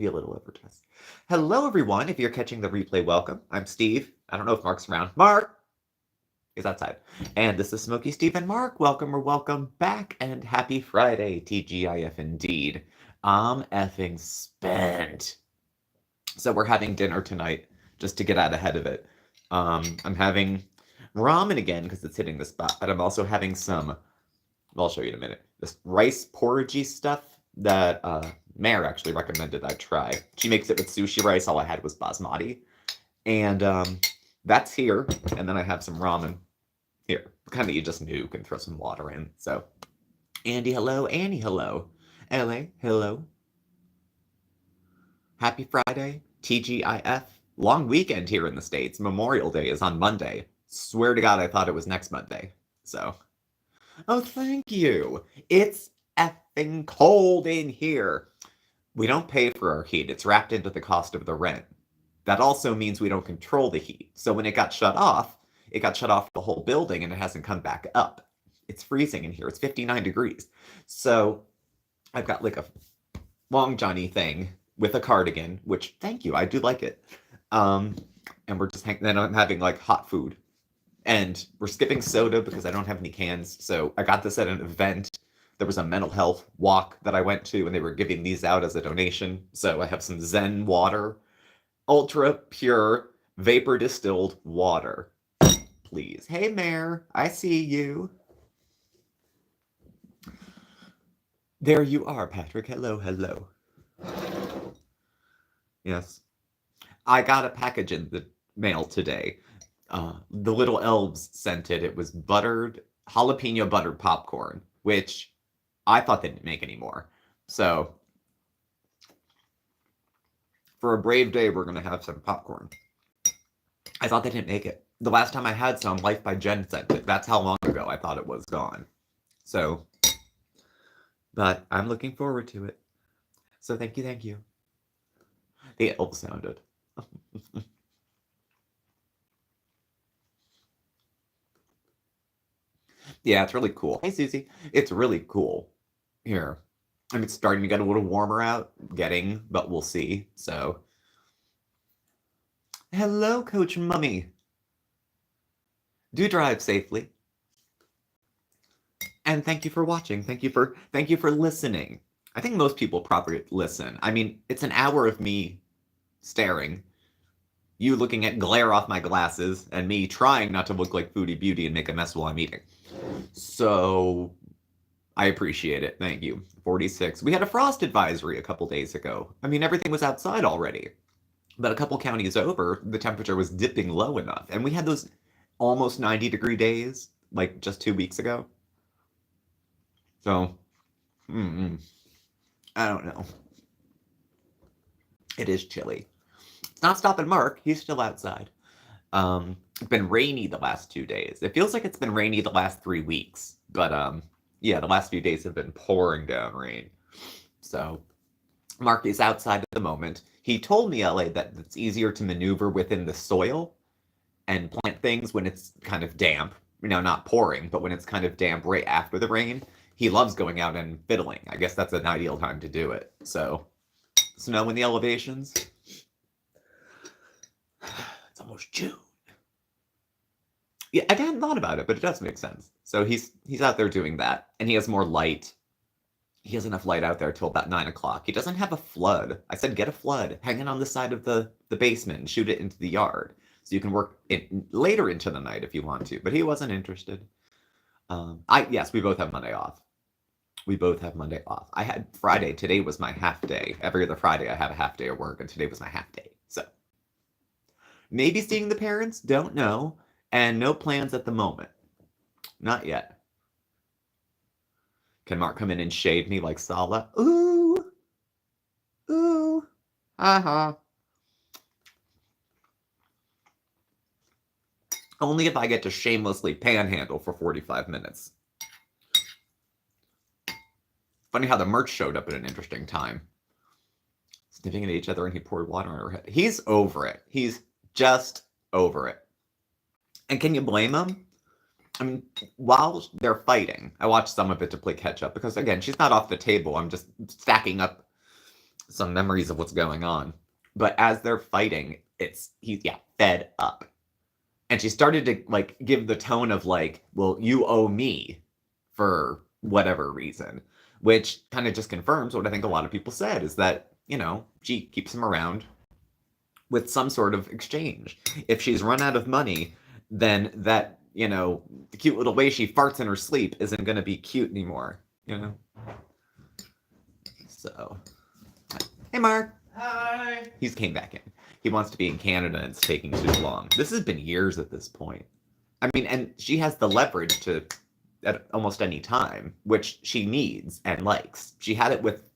Be a little overdressed. Hello, everyone. If you're catching the replay, welcome. I'm Steve. I don't know if Mark's around. Mark is outside. And this is Smokey, Steve, and Mark. Welcome or welcome back, and happy Friday, TGIF indeed. I'm effing spent. So we're having dinner tonight, just to get out ahead of it. I'm having ramen again, because it's hitting the spot, but I'm also having some, I'll show you in a minute, this rice porridgey stuff that Mare actually recommended I try. She makes it with sushi rice. All I had was basmati. And that's here. And then I have some ramen here. Kind of you just nuke and throw some water in. So, Andy, hello. Annie, hello. LA, hello. Happy Friday. TGIF. Long weekend here in the States. Memorial Day is on Monday. Swear to God, I thought it was next Monday. So, oh, thank you. It's effing cold in here. We don't pay for our heat. It's wrapped into the cost of the rent. That also means we don't control the heat. So when it got shut off the whole building and it hasn't come back up. It's freezing in here. It's 59 degrees. So I've got like a long Johnny thing with a cardigan, which, thank you, I do like it. And we're just then I'm having like hot food. And we're skipping soda because I don't have any cans. So I got this at an event. There was a mental health walk that I went to, and they were giving these out as a donation. So I have some Zen Water, ultra pure vapor distilled water. Please. Hey, Mare, I see you. There you are, Patrick. Hello, hello. Yes. I got a package in the mail today. The little elves sent it. It was jalapeno buttered popcorn, which I thought they didn't make anymore. So, for a brave day, we're going to have some popcorn. I thought they didn't make it. The last time I had some, Life by Jen sent it. That's how long ago I thought it was gone. So, but I'm looking forward to it. So thank you, thank you. The elves sounded. Yeah, it's really cool. Hey, Susie. It's really cool here. I mean, it's starting to get a little warmer out, but we'll see. So, hello, Coach Mummy. Do drive safely. And thank you for watching. Thank you for listening. I think most people probably listen. I mean, it's an hour of me staring, you looking at glare off my glasses, and me trying not to look like Foodie Beauty and make a mess while I'm eating. So, I appreciate it. Thank you. 46. We had a frost advisory a couple days ago. I mean, everything was outside already. But a couple counties over, the temperature was dipping low enough. And we had those almost 90-degree days, like just 2 weeks ago. So, I don't know. It is chilly. It's not stopping Mark. He's still outside. It's been rainy the last 2 days. It feels like it's been rainy the last 3 weeks. But, yeah, the last few days have been pouring down rain. So, Mark is outside at the moment. He told me, LA, that it's easier to maneuver within the soil and plant things when it's kind of damp. Not pouring, but when it's kind of damp right after the rain. He loves going out and fiddling. I guess that's an ideal time to do it. So, snow in the elevations. It's almost June. Yeah, I hadn't thought about it, but it does make sense. So he's out there doing that, and he has more light. He has enough light out there till about 9 o'clock. He doesn't have a flood. I said get a flood, hang it on the side of the basement, and shoot it into the yard. So you can work it later into the night if you want to, but he wasn't interested. Yes, we both have Monday off. We both have Monday off. I had Friday. Today was my half day. Every other Friday I have a half day of work, and today was my half day. So, maybe seeing the parents, don't know, and no plans at the moment. Not yet. Can Mark come in and shade me like Sala? Ooh! Ooh! Ha-ha. Only if I get to shamelessly panhandle for 45 minutes. Funny how the merch showed up at an interesting time. Sniffing at each other, and he poured water on her head. He's over it. He's just over it. And can you blame him? I mean, while they're fighting, I watched some of it to play catch up because, again, she's not off the table. I'm just stacking up some memories of what's going on. But as they're fighting, he's fed up. And she started to like give the tone of like, well, you owe me for whatever reason, which kind of just confirms what I think a lot of people said is that, she keeps him around with some sort of exchange. If she's run out of money, then that, the cute little way she farts in her sleep isn't going to be cute anymore, So, hey, Mark. Hi. He's came back in. He wants to be in Canada and it's taking too long. This has been years at this point. I mean, and she has the leverage to at almost any time, which she needs and likes. She had it with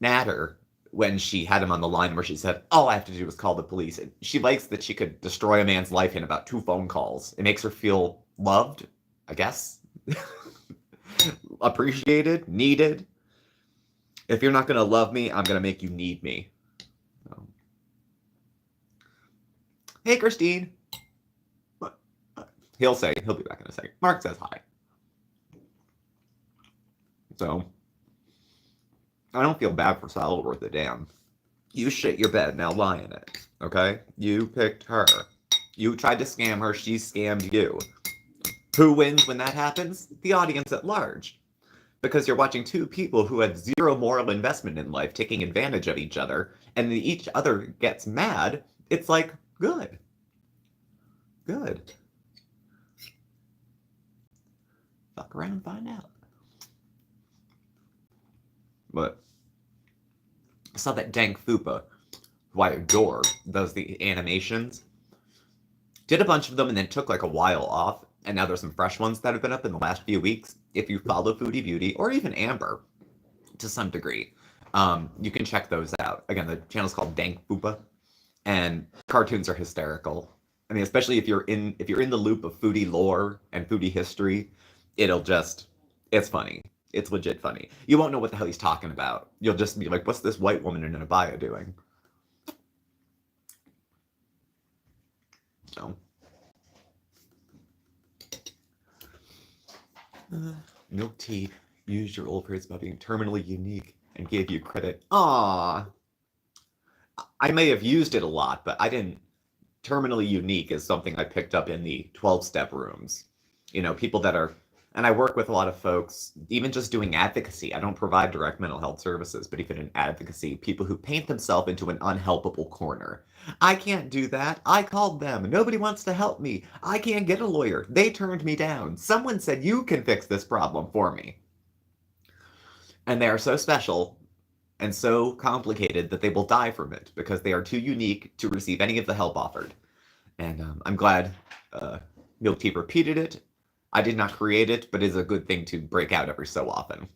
Natter when she had him on the line where she said, all I have to do is call the police. And she likes that she could destroy a man's life in about 2 phone calls. It makes her feel loved, I guess. Appreciated, needed. If you're not going to love me, I'm going to make you need me. So. Hey, Christine. He'll be back in a second. Mark says hi. So, I don't feel bad for Sal worth a damn. You shit your bed, now lie in it. Okay? You picked her. You tried to scam her, she scammed you. Who wins when that happens? The audience at large. Because you're watching 2 people who had 0 moral investment in life taking advantage of each other, and each other gets mad. It's like, good. Good. Fuck around and find out. But I saw that Dank Boopa, who I adore, does the animations. Did a bunch of them and then took like a while off. And now there's some fresh ones that have been up in the last few weeks. If you follow Foodie Beauty, or even Amber, to some degree, you can check those out. Again, the channel's called Dank Boopa, and cartoons are hysterical. I mean, especially if you're in the loop of foodie lore and foodie history, it's funny. It's legit funny. You won't know what the hell he's talking about. You'll just be like, what's this white woman in an abaya doing? So. Milk Tea used your old phrase about being terminally unique and gave you credit. Aww. I may have used it a lot, but I didn't. Terminally unique is something I picked up in the 12-step rooms. People that are, and I work with a lot of folks, even just doing advocacy. I don't provide direct mental health services, but even in advocacy, people who paint themselves into an unhelpable corner. I can't do that. I called them. Nobody wants to help me. I can't get a lawyer. They turned me down. Someone said you can fix this problem for me. And they are so special and so complicated that they will die from it because they are too unique to receive any of the help offered. And I'm glad Milk Tea repeated it. I did not create it, but it is a good thing to break out every so often.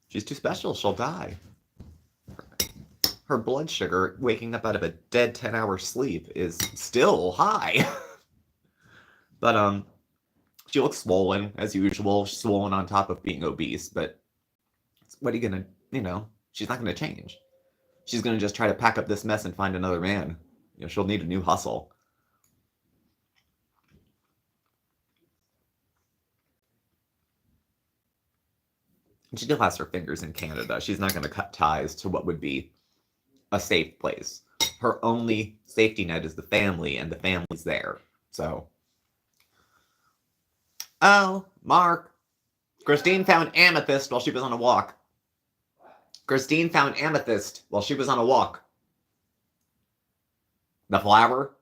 She's too special. She'll die. Her blood sugar, waking up out of a dead 10-hour sleep, is still high. But she looks swollen, as usual. She's swollen on top of being obese, but what are you gonna, she's not gonna change. She's gonna just try to pack up this mess and find another man. She'll need a new hustle. And she still has her fingers in Canada. She's not gonna cut ties to what would be a safe place. Her only safety net is the family, and the family's there. So. Oh, Mark. Christine found Amethyst while she was on a walk. Christine found Amethyst while she was on a walk. The flower?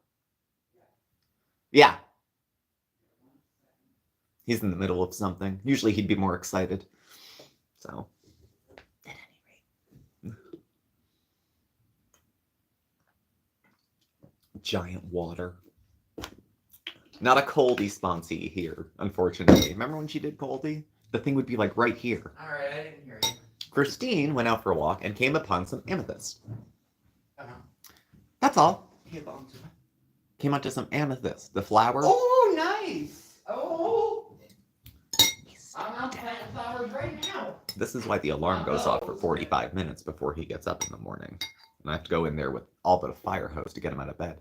Yeah. He's in the middle of something. Usually he'd be more excited. So, at any rate. Giant water. Not a Coldy sponsee here, unfortunately. Remember when she did Coldy? The thing would be like right here. Alright, I didn't hear you. Christine went out for a walk and came upon some amethyst. Uh-huh. That's all. Came onto some amethyst. The flower. Oh, nice! Oh! I'm planting flowers right now. This is why the alarm goes off for 45 minutes before he gets up in the morning. And I have to go in there with all but a fire hose to get him out of bed.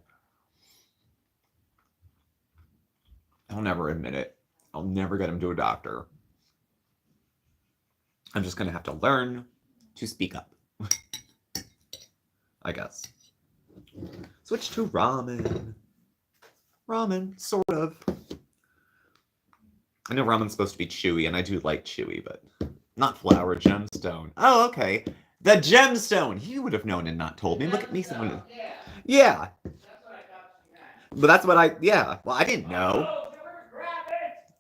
I'll never admit it. I'll never get him to a doctor. I'm just going to have to learn to speak up. I guess. Switch to ramen. Ramen, sort of. I know ramen's supposed to be chewy, and I do like chewy, but not flour, gemstone. Oh, okay. The gemstone! He would have known and not told me. Look at me sounding. Yeah. Yeah. That's what I thought she meant. But that's what yeah. Well, I didn't know. Oh, tell her to grab it.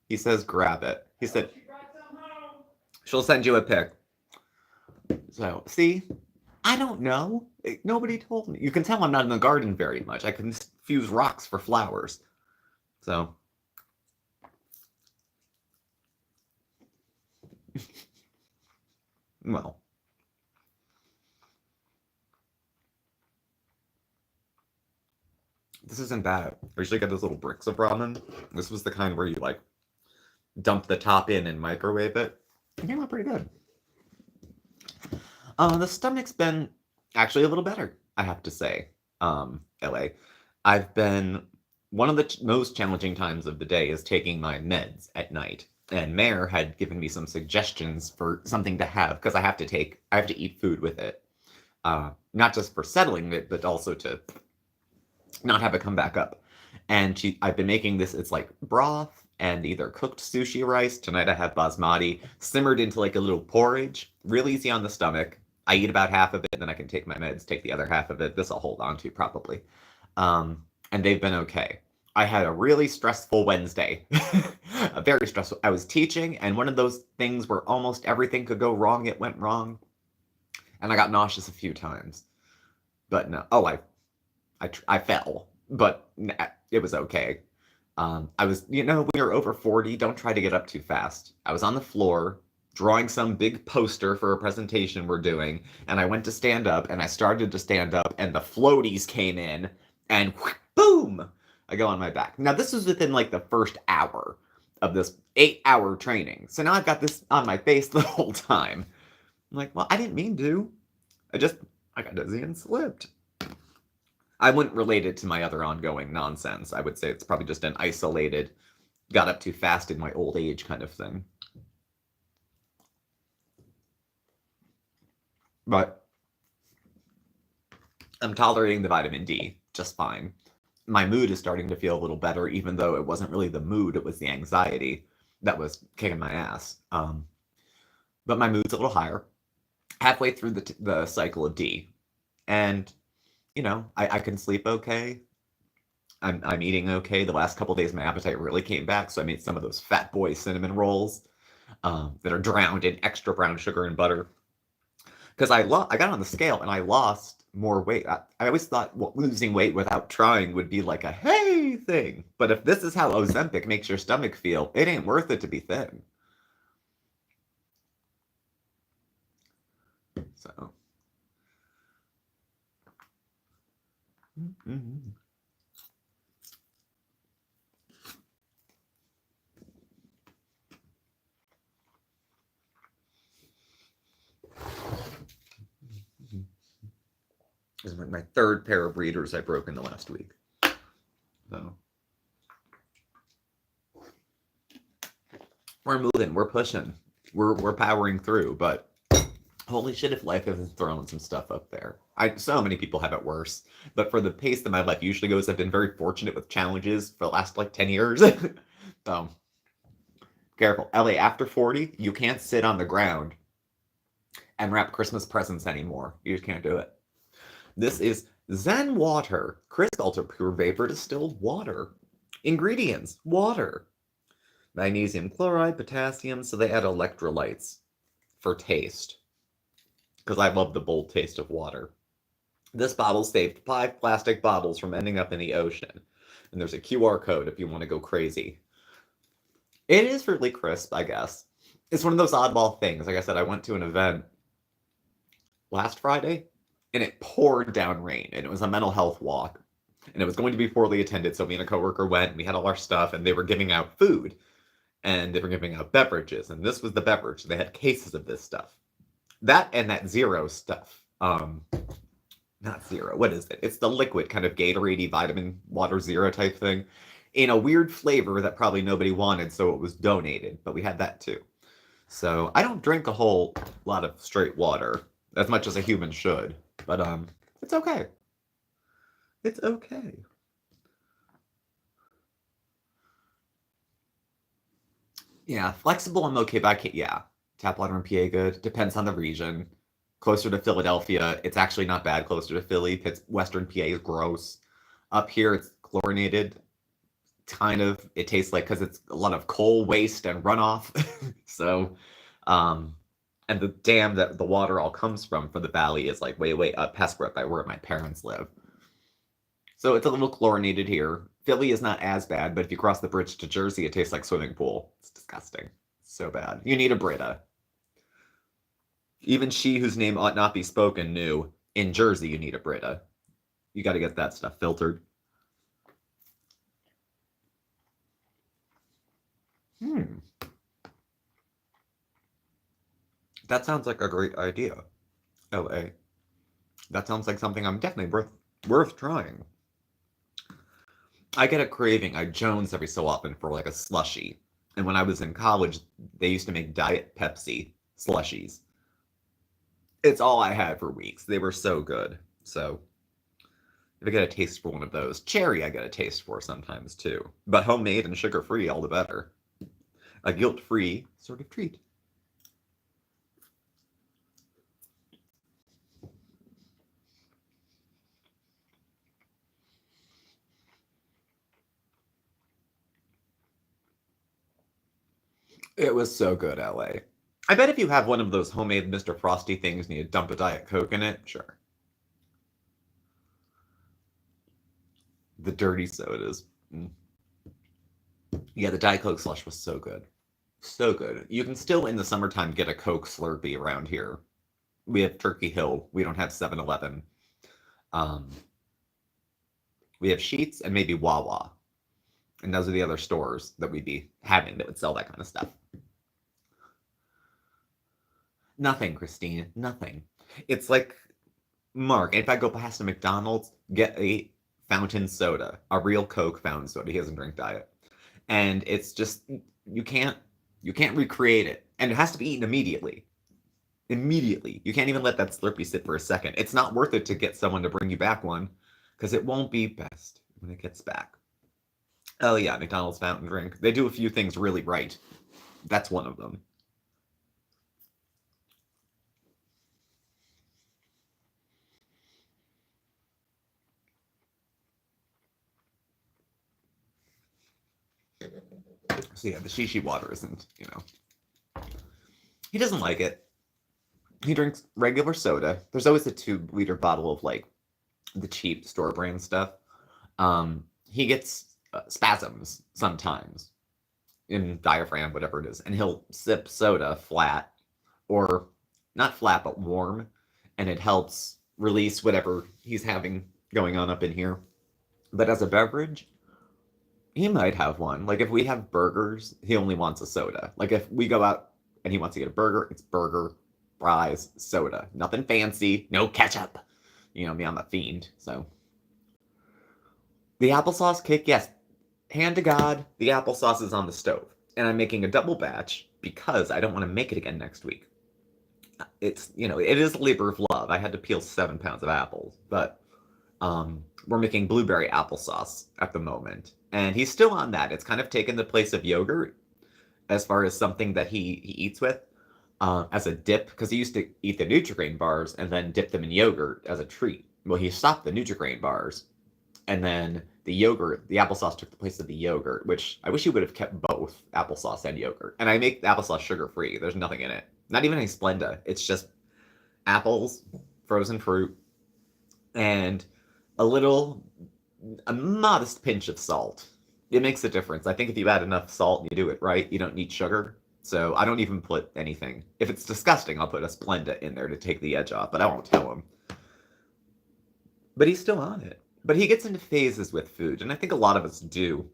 He says grab it. He said She brought some home. she'll send you a pic. So, see? I don't know. Nobody told me. You can tell I'm not in the garden very much. I confuse rocks for flowers. So. Well. This isn't bad. I usually get those little bricks of ramen. This was the kind where you, like, dump the top in and microwave it. It came out pretty good. The stomach's been actually a little better, I have to say. LA. I've been... One of the most challenging times of the day is taking my meds at night. And Mare had given me some suggestions for something to have, because I have to eat food with it. Not just for settling it, but also to not have it come back up. And I've been making this, it's like broth and either cooked sushi rice. Tonight I have basmati, simmered into like a little porridge. Real easy on the stomach. I eat about half of it, then I can take my meds, take the other half of it. This I'll hold on to probably. And they've been okay. I had a really stressful Wednesday. Very stressful. I was teaching, and one of those things where almost everything could go wrong, it went wrong. And I got nauseous a few times. But no. Oh, I fell. But it was okay. I was, when you're over 40, don't try to get up too fast. I was on the floor, drawing some big poster for a presentation we're doing, and I went to stand up, and I started to stand up, and the floaties came in, and boom! I go on my back. Now, this was within, like, the first hour of this 8-hour training. So now I've got this on my face the whole time. I'm like, well, I didn't mean to. I got dizzy and slipped. I wouldn't relate it to my other ongoing nonsense. I would say it's probably just an isolated, got up too fast in my old age kind of thing. But I'm tolerating the vitamin D just fine. My mood is starting to feel a little better, even though it wasn't really the mood, it was the anxiety that was kicking my ass. But my mood's a little higher. Halfway through the cycle of D. And, I can sleep okay. I'm eating okay. The last couple days, my appetite really came back, so I made some of those Fat Boy cinnamon rolls that are drowned in extra brown sugar and butter. Because I got on the scale, and I lost more weight. I always thought losing weight without trying would be like a hey thing. But if this is how Ozempic makes your stomach feel, it ain't worth it to be thin. So. Mm-hmm. This is my third pair of readers I broke in the last week. So we're moving, we're pushing, we're powering through. But holy shit, if life isn't throwing some stuff up there. So many people have it worse. But for the pace that my life usually goes, I've been very fortunate with challenges for the last like 10 years. So careful, LA. After 40, you can't sit on the ground and wrap Christmas presents anymore. You just can't do it. This is Zen Water, crystal to pure vapor distilled water. Ingredients: water, magnesium chloride, potassium, so they add electrolytes for taste. Because I love the bold taste of water. This bottle saved 5 plastic bottles from ending up in the ocean. And there's a QR code if you want to go crazy. It is really crisp, I guess. It's one of those oddball things. Like I said, I went to an event last Friday, and it poured down rain, and it was a mental health walk, and it was going to be poorly attended, so me and a coworker went, and we had all our stuff, and they were giving out food, and they were giving out beverages, and this was the beverage. They had cases of this stuff. That and that Zero stuff. Not Zero, what is it? It's the liquid kind of Gatorade-y vitamin water Zero type thing, in a weird flavor that probably nobody wanted, so it was donated, but we had that too. So I don't drink a whole lot of straight water, as much as a human should. But it's okay. It's okay. Yeah, flexible I'm okay, but I can't, yeah. Tap water in PA good. Depends on the region. Closer to Philadelphia, it's actually not bad. Closer to Philly, Western PA is gross. Up here, it's chlorinated. Kind of. It tastes like, because it's a lot of coal waste and runoff. So, um, and the dam that the water all comes from the valley is like way up Pesquet by where my parents live. So it's a little chlorinated here. Philly is not as bad, but if you cross the bridge to Jersey, it tastes like swimming pool. It's disgusting. So bad. You need a Brita. Even she whose name ought not be spoken knew in Jersey you need a Brita. You got to get that stuff filtered. That sounds like a great idea, LA. That sounds like something I'm definitely worth trying. I get a craving. I jones every so often for like a slushie. And when I was in college, they used to make Diet Pepsi slushies. It's all I had for weeks. They were so good. So if I get a taste for one of those, cherry I get a taste for sometimes too. But homemade and sugar-free, all the better. A guilt-free sort of treat. It was so good, LA. I bet if you have one of those homemade Mr. Frosty things and you dump a Diet Coke in it, sure. The dirty sodas. Yeah, the Diet Coke slush was so good. So good. You can still, in the summertime, get a Coke Slurpee around here. We have Turkey Hill. We don't have 7-Eleven. Um, we have Sheetz and maybe Wawa. And those are the other stores that we'd be having that would sell that kind of stuff. Nothing, Christine. Nothing. It's like, Mark, if I go past a McDonald's, get a fountain soda, a real Coke fountain soda. He doesn't drink diet. And it's just, you can't recreate it. And it has to be eaten immediately. Immediately. You can't even let that Slurpee sit for a second. It's not worth it to get someone to bring you back one, because it won't be best when it gets back. Oh yeah, McDonald's fountain drink. They do a few things really right. That's one of them. So yeah, the shishi water isn't, he doesn't like it. He drinks regular soda. There's always a 2-liter bottle of like the cheap store brand stuff. He gets spasms sometimes in diaphragm, whatever it is, and he'll sip soda flat, or not flat, but warm, and it helps release whatever he's having going on up in here. But as a beverage, he might have one. Like if we have burgers, he only wants a soda. Like if we go out and he wants to get a burger, it's burger, fries, soda. Nothing fancy, no ketchup. You know me, I'm a fiend, so. The applesauce kick, yes. Hand to God, the applesauce is on the stove. And I'm making a double batch because I don't want to make it again next week. It's, it is a labor of love. I had to peel 7 pounds of apples, but we're making blueberry applesauce at the moment. And he's still on that. It's kind of taken the place of yogurt as far as something that he eats with as a dip, because he used to eat the Nutri-Grain bars and then dip them in yogurt as a treat. Well, he stopped the Nutri-Grain bars, and then the applesauce took the place of the yogurt, which I wish he would have kept both applesauce and yogurt. And I make the applesauce sugar-free. There's nothing in it. Not even any Splenda. It's just apples, frozen fruit, and a modest pinch of salt. It makes a difference. I think if you add enough salt and you do it right, you don't need sugar. So I don't even put anything. If it's disgusting, I'll put a Splenda in there to take the edge off, but I won't tell him. But he's still on it. But he gets into phases with food, and I think a lot of us do.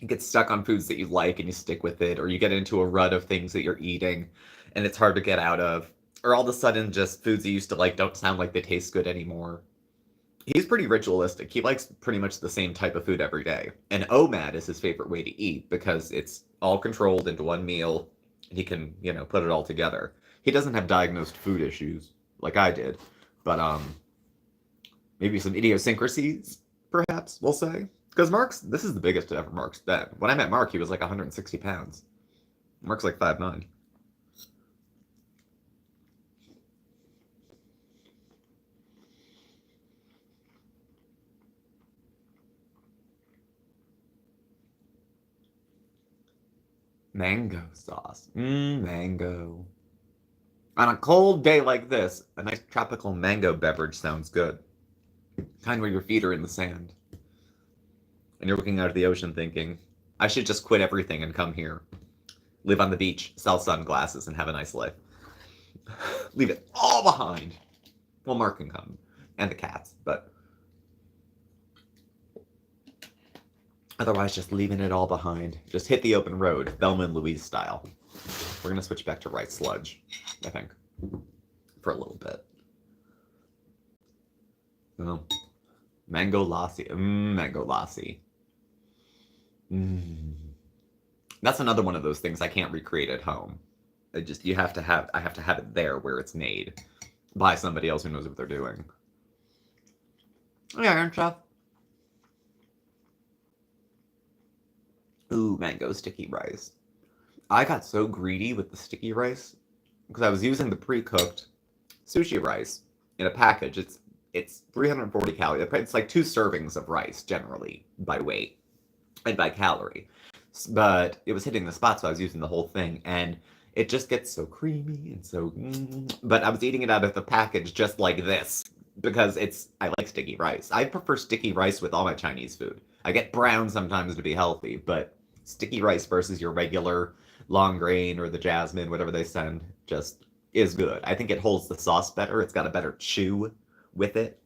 You get stuck on foods that you like and you stick with it, or you get into a rut of things that you're eating and it's hard to get out of. Or all of a sudden, just foods you used to like don't sound like they taste good anymore. He's pretty ritualistic. He likes pretty much the same type of food every day. And OMAD is his favorite way to eat because it's all controlled into one meal. he can, put it all together. He doesn't have diagnosed food issues like I did, but maybe some idiosyncrasies, perhaps we'll say. Because this is the biggest ever Mark's been. When I met Mark, he was like 160 pounds. Mark's like 5'9". Mango sauce. Mango. On a cold day like this, a nice tropical mango beverage sounds good. Kind where your feet are in the sand. And you're looking out at the ocean thinking, I should just quit everything and come here. Live on the beach, sell sunglasses, and have a nice life. Leave it all behind. Well, Mark can come. And the cats, but otherwise, just leaving it all behind. Just hit the open road, Thelma and Louise style. We're going to switch back to rice sludge, I think, for a little bit. Oh, mango lassi. Mango lassi. That's another one of those things I can't recreate at home. I have to have it there where it's made by somebody else who knows what they're doing. Yeah, Iron Chef. Ooh, mango sticky rice. I got so greedy with the sticky rice because I was using the pre-cooked sushi rice in a package. It's 340 calories. It's like 2 servings of rice generally by weight and by calorie. But it was hitting the spot, so I was using the whole thing, and it just gets so creamy and so. But I was eating it out of the package just like this because I like sticky rice. I prefer sticky rice with all my Chinese food. I get brown sometimes to be healthy, but sticky rice versus your regular long grain or the jasmine, whatever they send, just is good. I think it holds the sauce better. It's got a better chew with it.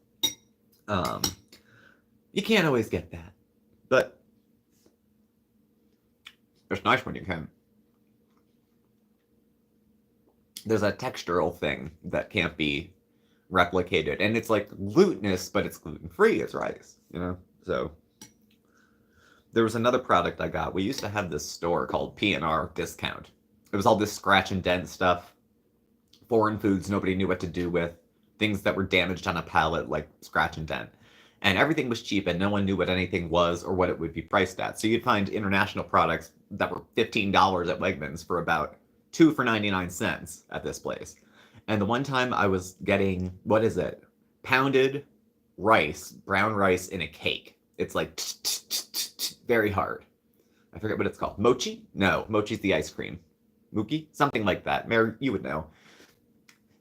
You can't always get that, but it's nice when you can. There's a textural thing that can't be replicated, and it's like glutinous, but it's gluten-free. It's rice, So there was another product I got. We used to have this store called P&R Discount. It was all this scratch and dent stuff, foreign foods nobody knew what to do with, things that were damaged on a pallet like scratch and dent. And everything was cheap and no one knew what anything was or what it would be priced at. So you'd find international products that were $15 at Wegmans for about 2 for 99 cents at this place. And the one time I was getting, pounded rice, brown rice in a cake. It's like very hard. I forget what it's called. Mochi? No, mochi's the ice cream. Mookie? Something like that. Mary, you would know.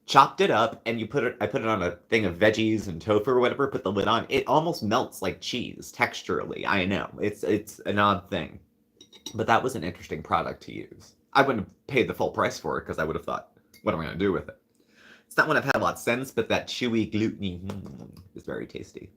Chopped it up, and I put it on a thing of veggies and tofu or whatever, put the lid on. It almost melts like cheese, texturally. I know. It's an odd thing. But that was an interesting product to use. I wouldn't have paid the full price for it, because I would have thought, what am I going to do with it? It's not one I've had a lot since, but that chewy, gluteny is very tasty.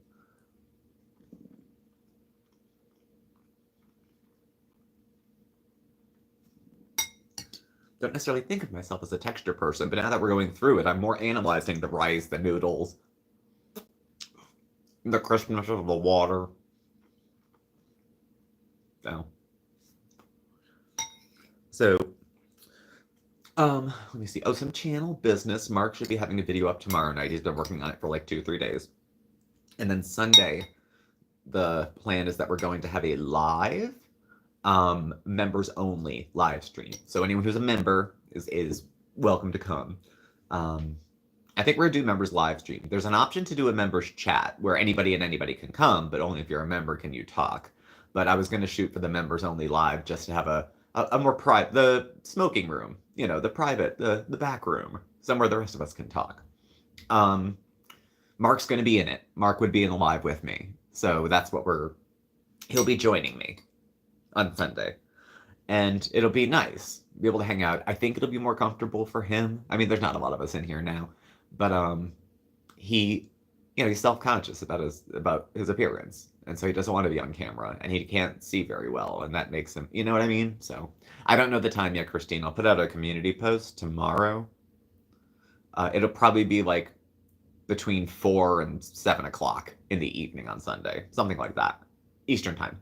Don't necessarily think of myself as a texture person, but now that we're going through it, I'm more analyzing the rice, the noodles, the crispness of the water. So, let me see. Oh, some channel business. Mark should be having a video up tomorrow night. He's been working on it for like 2-3 days. And then Sunday, the plan is that we're going to have a live members only live stream. So anyone who's a member is welcome to come. I think we're gonna do members live stream. There's an option to do a members chat where anybody and anybody can come, but only if you're a member can you talk. But I was gonna shoot for the members only live just to have a more private, the smoking room, the private, the back room, somewhere the rest of us can talk. Mark's gonna be in it. Mark would be in the live with me. So that's what he'll be joining me on Sunday. And it'll be nice. Be able to hang out. I think it'll be more comfortable for him. I mean, there's not a lot of us in here now. But he's self-conscious about his appearance. And so he doesn't want to be on camera. And he can't see very well. And that makes him, you know what I mean? So I don't know the time yet, Christine. I'll put out a community post tomorrow. It'll probably be like between 4 and 7 o'clock in the evening on Sunday. Something like that. Eastern time.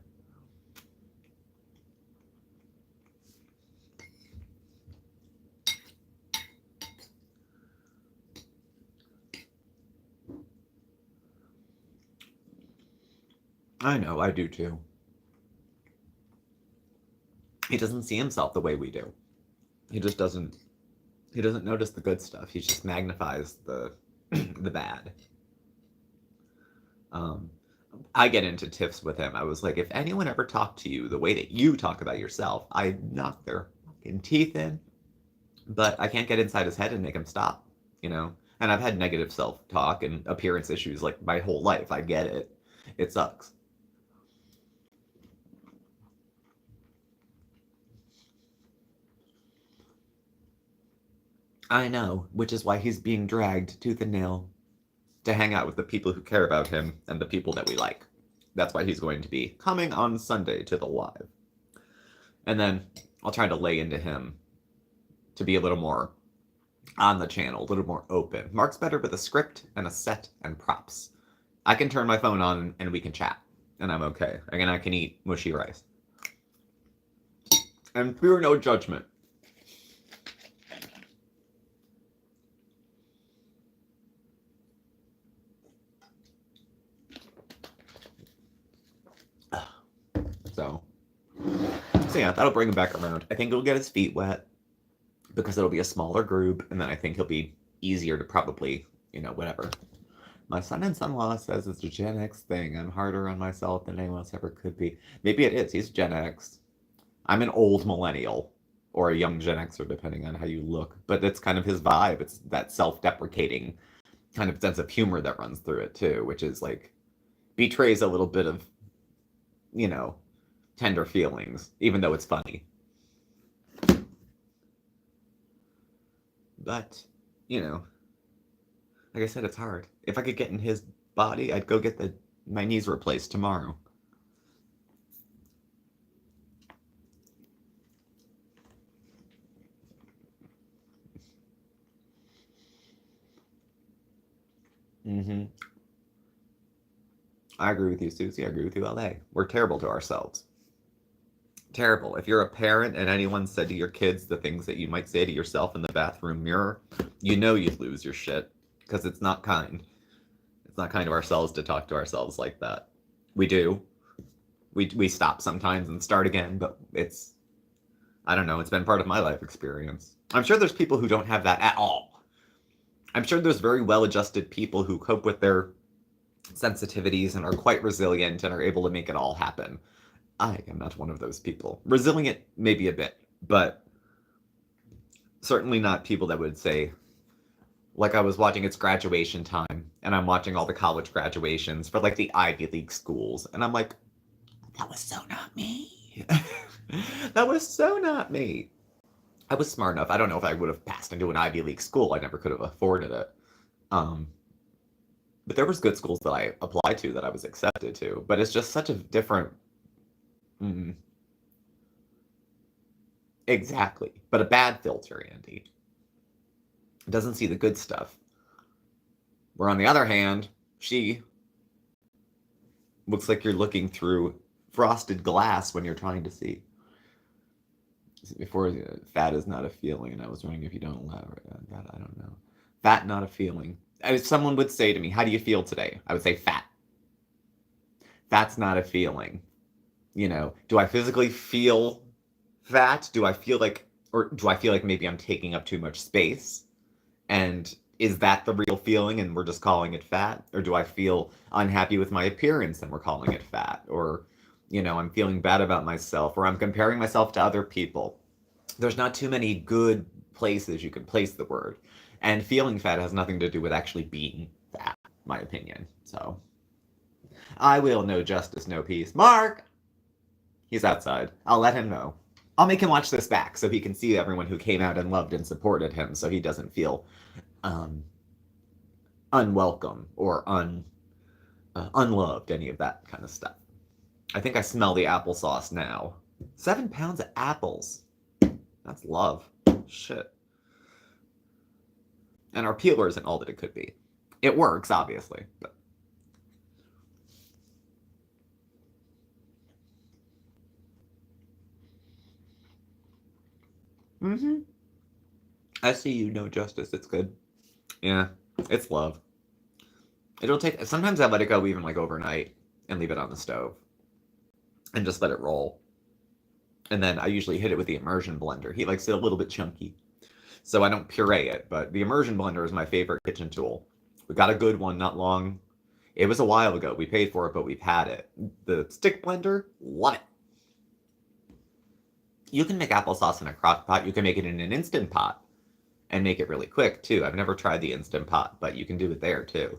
I know, I do too. He doesn't see himself the way we do. He just doesn't. He doesn't notice the good stuff. He just magnifies the the bad. Um, I get into tiffs with him. I was like, if anyone ever talked to you the way that you talk about yourself, I knock their fucking teeth in. But I can't get inside his head and make him stop, you know? And I've had negative self talk and appearance issues like my whole life. I get it. It sucks. I know, which is why he's being dragged tooth and nail to hang out with the people who care about him and the people that we like. That's why he's going to be coming on Sunday to the live. And then I'll try to lay into him to be a little more on the channel, a little more open. Mark's better with a script and a set and props. I can turn my phone on and we can chat, and I'm okay. Again, I can eat mushy rice. And fear no judgment. So yeah, that'll bring him back around. I think it'll get his feet wet because it'll be a smaller group, and then I think he'll be easier to probably, whatever. My son and son-in-law says it's a Gen X thing. I'm harder on myself than anyone else ever could be. Maybe it is. He's Gen X. I'm an old millennial, or a young Gen Xer, depending on how you look. But it's kind of his vibe. It's that self-deprecating kind of sense of humor that runs through it, too, which is like, betrays a little bit of, tender feelings, even though it's funny. But, like I said, it's hard. If I could get in his body, I'd go get my knees replaced tomorrow. Mm-hmm. I agree with you, Susie. I agree with you, LA. We're terrible to ourselves. Terrible. If you're a parent and anyone said to your kids the things that you might say to yourself in the bathroom mirror, you know you'd lose your shit, because it's not kind. It's not kind to ourselves to talk to ourselves like that. We do. We stop sometimes and start again, but I don't know, it's been part of my life experience. I'm sure there's people who don't have that at all. I'm sure there's very well-adjusted people who cope with their sensitivities and are quite resilient and are able to make it all happen. I am not one of those people. Resilient, maybe a bit, but certainly not people that would say, like I was watching It's Graduation Time, and I'm watching all the college graduations for like the Ivy League schools, and I'm like, that was so not me. That was so not me. I was smart enough. I don't know if I would have passed into an Ivy League school. I never could have afforded it. But there was good schools that I applied to that I was accepted to. But it's just such a different... Exactly. But a bad filter, Andy. It doesn't see the good stuff. Where on the other hand, she looks like you're looking through frosted glass when you're trying to see. Before, fat is not a feeling, and I was wondering if you don't allow that. I don't know. Fat, not a feeling. If someone would say to me, how do you feel today? I would say fat. Fat's not a feeling. Do I physically feel fat? Do I feel like maybe I'm taking up too much space? And is that the real feeling and we're just calling it fat? Or do I feel unhappy with my appearance and we're calling it fat? Or, I'm feeling bad about myself, or I'm comparing myself to other people. There's not too many good places you can place the word. And feeling fat has nothing to do with actually being fat, my opinion. So, I will no justice, no peace. Mark! He's outside. I'll let him know. I'll make him watch this back so he can see everyone who came out and loved and supported him, so he doesn't feel unwelcome or unloved, any of that kind of stuff. I think I smell the applesauce now. 7 pounds of apples. That's love. Shit. And our peeler isn't all that it could be. It works, obviously, but... I see you, no justice. It's good. Yeah, it's love. It'll take... Sometimes I let it go even, like, overnight. and leave it on the stove and just let it roll. And then I usually hit it with the immersion blender. He likes it a little bit chunky. So I don't puree it, but the immersion blender is my favorite kitchen tool. We got a good one not long. It was a while ago. We paid for it, but we've had it. The stick blender, love it. You can make applesauce in a crock pot. You can make it in an Instant Pot and make it really quick, too. I've never tried the Instant Pot, but you can do it there, too.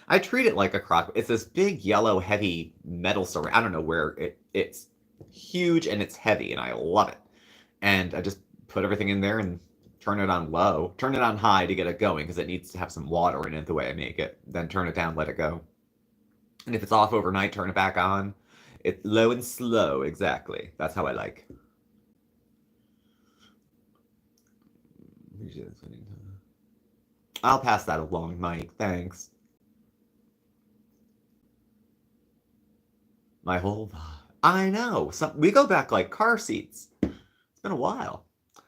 I treat it like a crock. It's this big, yellow, heavy metal ceramic. I don't know where it's huge and it's heavy, and I love it. And I just put everything in there and turn it on low. Turn it on high to get it going because it needs to have some water in it the way I make it. Then turn it down, let it go. And if it's off overnight, turn it back on. It's low and slow, exactly. That's how I like. I'll pass that along, Mike. Thanks. My whole... I know. We go back like car seats. It's been a while.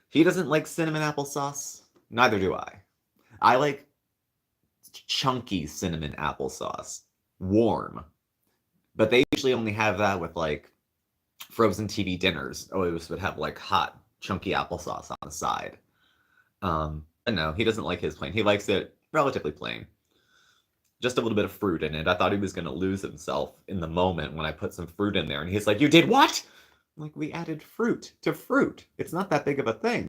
He doesn't like cinnamon applesauce. Neither do I. I like chunky cinnamon applesauce. Warm. But they usually only have that with like frozen TV dinners. Always would have like hot, chunky applesauce on the side. But no, he doesn't like his plain. He likes it relatively plain. Just a little bit of fruit in it. I thought he was going to lose himself in the moment when I put some fruit in there. And he's like, you did what? I'm like, we added fruit to fruit. It's not that big of a thing.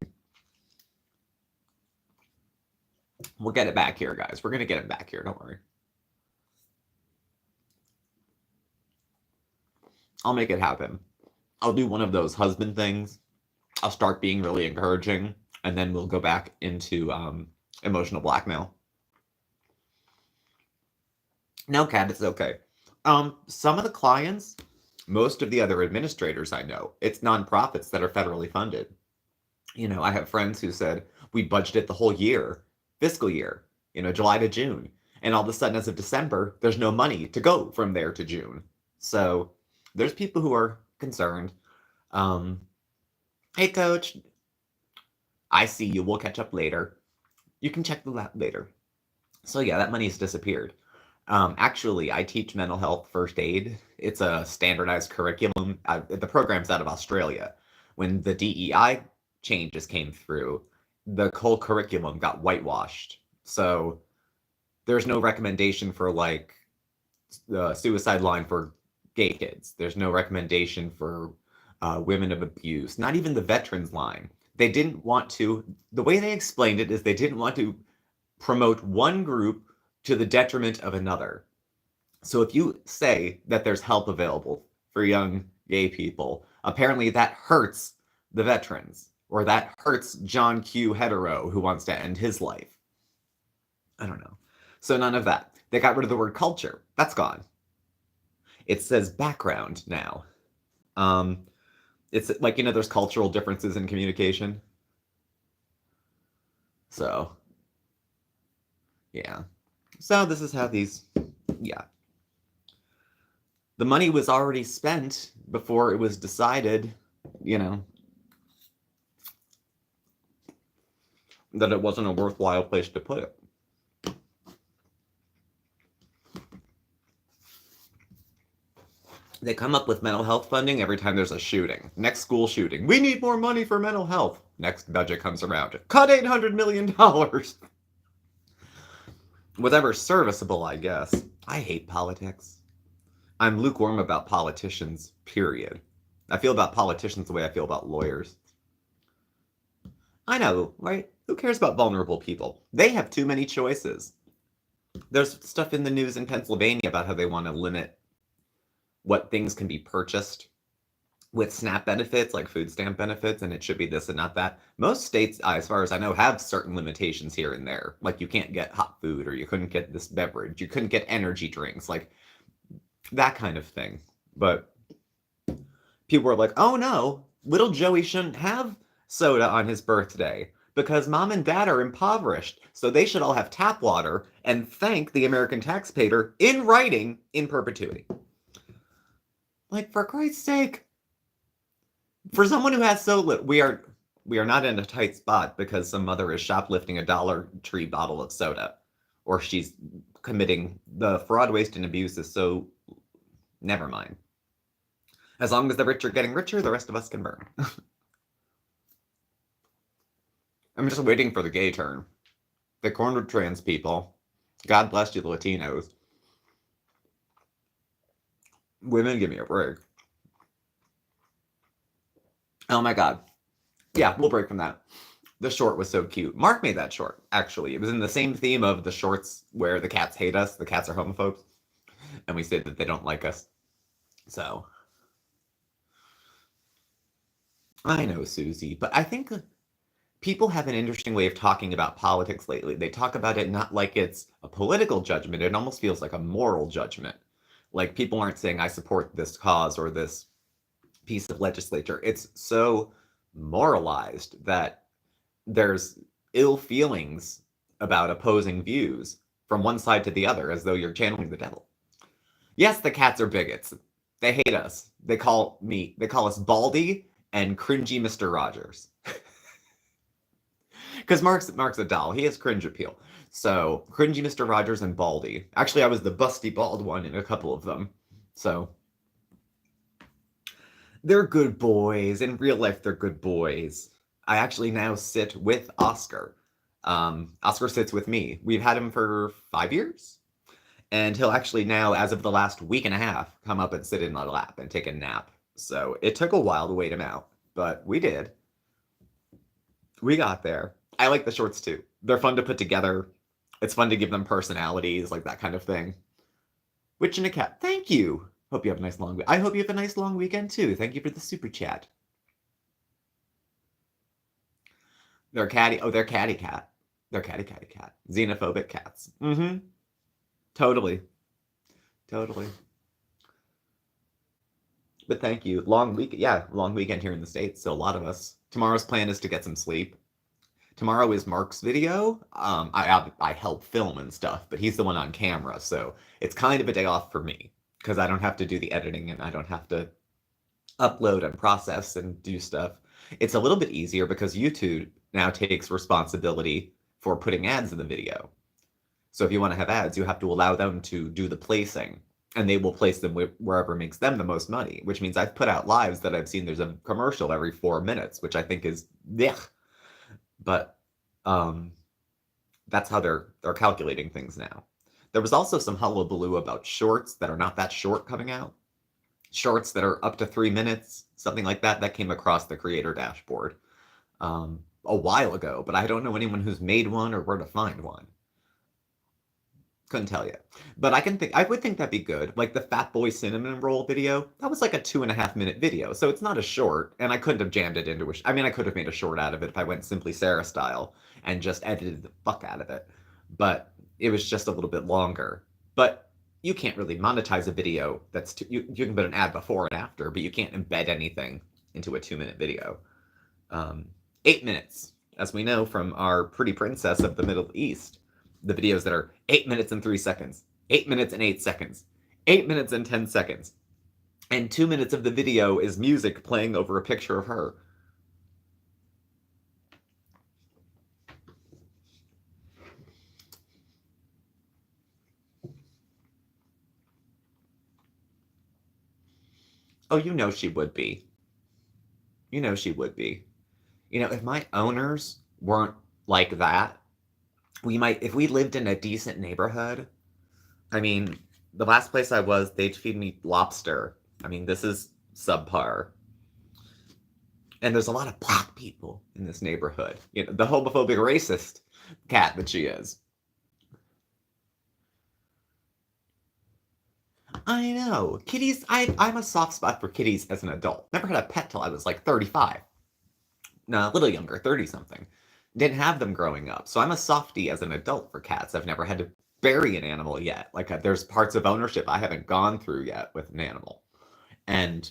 We'll get it back here, guys. We're going to get it back here. Don't worry. I'll make it happen. I'll do one of those husband things. I'll start being really encouraging. And then we'll go back into emotional blackmail. No, Kat, it's okay. Some of the clients, most of the other administrators I know, it's nonprofits that are federally funded. You know, I have friends who said, we budgeted the whole year, fiscal year, July to June. And all of a sudden, as of December, there's no money to go from there to June. So there's people who are concerned. Hey, coach, I see you. We'll catch up later. You can check the lab later. So yeah, that money's disappeared. Actually, I teach mental health first aid. It's a standardized curriculum. The program's out of Australia. When the DEI changes came through, the whole curriculum got whitewashed. So there's no recommendation for like the suicide line for gay kids. There's no recommendation for women of abuse. Not even the veterans line. They didn't want to. The way they explained it is they didn't want to promote one group to the detriment of another. So if you say that there's help available for young gay people, apparently that hurts the veterans, or that hurts John Q. Hetero who wants to end his life. I don't know. So none of that. They got rid of the word culture. That's gone. It says background now. It's like, there's cultural differences in communication. So, yeah. So this is how these, yeah. The money was already spent before it was decided, that it wasn't a worthwhile place to put it. They come up with mental health funding every time there's a shooting. Next school shooting. We need more money for mental health. Next budget comes around. Cut $800 million. Whatever's serviceable, I guess. I hate politics. I'm lukewarm about politicians, period. I feel about politicians the way I feel about lawyers. I know, right? Who cares about vulnerable people? They have too many choices. There's stuff in the news in Pennsylvania about how they want to limit what things can be purchased with SNAP benefits, like food stamp benefits, and it should be this and not that. Most states, as far as I know, have certain limitations here and there. Like you can't get hot food, or you couldn't get this beverage, you couldn't get energy drinks, like that kind of thing. But people were like, oh no, little Joey shouldn't have soda on his birthday because mom and dad are impoverished, so they should all have tap water and thank the American taxpayer in writing in perpetuity. Like, for Christ's sake. For someone who has so little, we are not in a tight spot because some mother is shoplifting a Dollar Tree bottle of soda, or she's committing. The fraud, waste, and abuse is so... Never mind. As long as the rich are getting richer, the rest of us can burn. I'm just waiting for the gay turn. They cornered trans people. God bless you, the Latinos. Women, give me a break. Oh my god. Yeah, we'll break from that. The short was so cute. Mark made that short, actually. It was in the same theme of the shorts where the cats hate us, the cats are homophobes, and we say that they don't like us. So, I know, Susie, but I think people have an interesting way of talking about politics lately. They talk about it not like it's a political judgment, it almost feels like a moral judgment. Like, people aren't saying, I support this cause or this piece of legislature. It's so moralized that there's ill feelings about opposing views from one side to the other, as though you're channeling the devil. Yes, the cats are bigots. They hate us. They call us Baldy and cringy Mr. Rogers. Because Mark's a doll. He has cringe appeal. So, cringy Mr. Rogers and Baldy. Actually, I was the busty bald one in a couple of them. So, they're good boys. In real life, they're good boys. I actually now sit with Oscar. Oscar sits with me. We've had him for 5 years. And he'll actually now, as of the last week and a half, come up and sit in my lap and take a nap. So it took a while to wait him out, but we did. We got there. I like the shorts too. They're fun to put together. It's fun to give them personalities, like that kind of thing. Witch and a cat. Thank you. Hope you have a nice long week. I hope you have a nice long weekend too. Thank you for the super chat. They're catty. Oh, they're catty cat. They're catty cat. Xenophobic cats. Mm-hmm. Totally. But thank you. Long week. Yeah, long weekend here in the States. So a lot of us. Tomorrow's plan is to get some sleep. Tomorrow is Mark's video. I help film and stuff, but he's the one on camera, so it's kind of a day off for me because I don't have to do the editing and I don't have to upload and process and do stuff. It's a little bit easier because YouTube now takes responsibility for putting ads in the video. So if you want to have ads, you have to allow them to do the placing, and they will place them wherever makes them the most money, which means I've put out lives that I've seen there's a commercial every 4 minutes, which I think is blech. But that's how they're calculating things now. There was also some hullabaloo about shorts that are not that short coming out. Shorts that are up to 3 minutes, something like that. That came across the creator dashboard a while ago, but I don't know anyone who's made one or where to find one. Couldn't tell you. But I would think that'd be good. Like the Fat Boy Cinnamon Roll video, that was like a 2.5-minute video, so it's not a short, and I couldn't have jammed it into I mean, I could have made a short out of it if I went Simply Sarah style and just edited the fuck out of it. But it was just a little bit longer. But you can't really monetize a video that's you can put an ad before and after, but you can't embed anything into a 2-minute video. 8 minutes, as we know from our pretty princess of the Middle East. The videos that are 8 minutes and 3 seconds, 8 minutes and 8 seconds, 8 minutes and 10 seconds. And 2 minutes of the video is music playing over a picture of her. Oh, you know she would be. You know she would be. You know, if my owners weren't like that, if we lived in a decent neighborhood, I mean, the last place I was, they'd feed me lobster. I mean, this is subpar. And there's a lot of black people in this neighborhood. You know, the homophobic racist cat that she is. I know. Kitties, I'm a soft spot for kitties as an adult. Never had a pet till I was like 35. No, a little younger, 30-something. Didn't have them growing up. So I'm a softie as an adult for cats. I've never had to bury an animal yet. Like, there's parts of ownership I haven't gone through yet with an animal. And